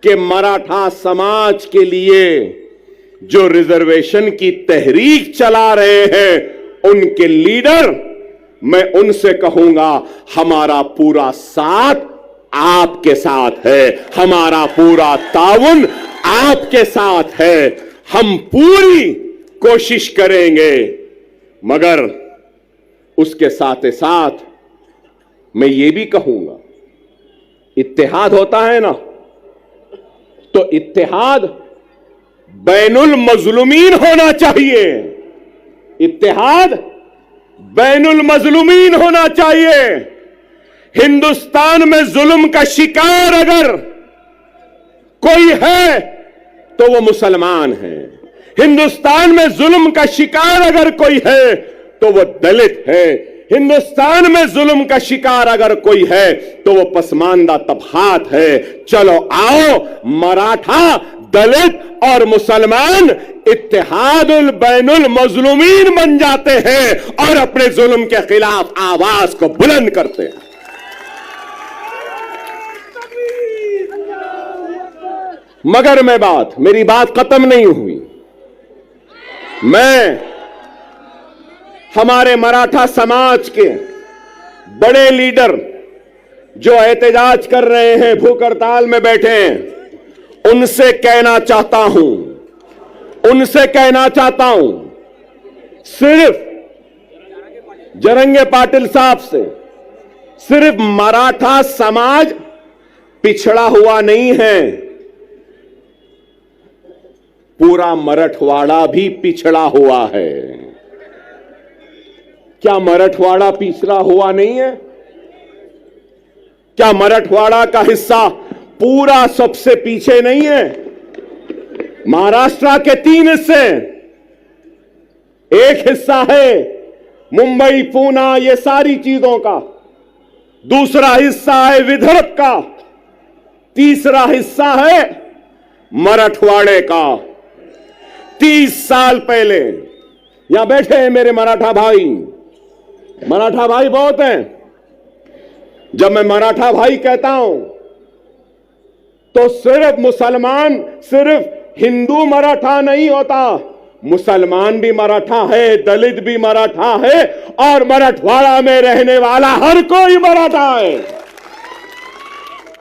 कि मराठा समाज के लिए जो रिजर्वेशन की तहरीक चला रहे हैं उनके लीडर, मैं उनसे कहूंगा हमारा पूरा साथ आपके साथ है, हमारा पूरा ताउन आपके साथ है, हम पूरी कोशिश करेंगे। मगर उसके साथ साथ मैं ये भी कहूंगा, इत्तेहाद होता है ना, तो इत्तेहाद बैनुल मजलूमीन होना चाहिए। इत्तेहाद बैनुल मजलूमीन होना चाहिए। हिंदुस्तान में जुल्म का शिकार अगर कोई है तो वो मुसलमान है। हिंदुस्तान में जुल्म का शिकार अगर कोई है तो वो दलित है। हिंदुस्तान में जुल्म का शिकार अगर कोई है तो वो पसमानदा तबकात है। चलो आओ, मराठा, दलित और मुसलमान इत्तेहादुल बैनुल मजलूमीन बन जाते हैं और अपने जुल्म के खिलाफ आवाज को बुलंद करते हैं। मगर मेरी बात खत्म नहीं हुई। मैं हमारे मराठा समाज के बड़े लीडर जो एहतजाज कर रहे हैं, भूख हड़ताल में बैठे हैं, उनसे कहना चाहता हूं, सिर्फ जरंगे पाटिल साहब से सिर्फ मराठा समाज पिछड़ा हुआ नहीं है, पूरा मराठवाड़ा भी पिछड़ा हुआ है। क्या मराठवाड़ा पिछड़ा हुआ नहीं है? क्या मराठवाड़ा का हिस्सा पूरा सबसे पीछे नहीं है? महाराष्ट्र के 3 हिस्से, एक हिस्सा है मुंबई, पूना, ये सारी चीजों का, दूसरा हिस्सा है विदर्भ का, तीसरा हिस्सा है मराठवाड़े का। 30 साल पहले यहां बैठे हैं मेरे मराठा भाई बहुत हैं। जब मैं मराठा भाई कहता हूं तो सिर्फ मुसलमान, सिर्फ हिंदू मराठा नहीं होता, मुसलमान भी मराठा है, दलित भी मराठा है और मराठवाड़ा में रहने वाला हर कोई मराठा है।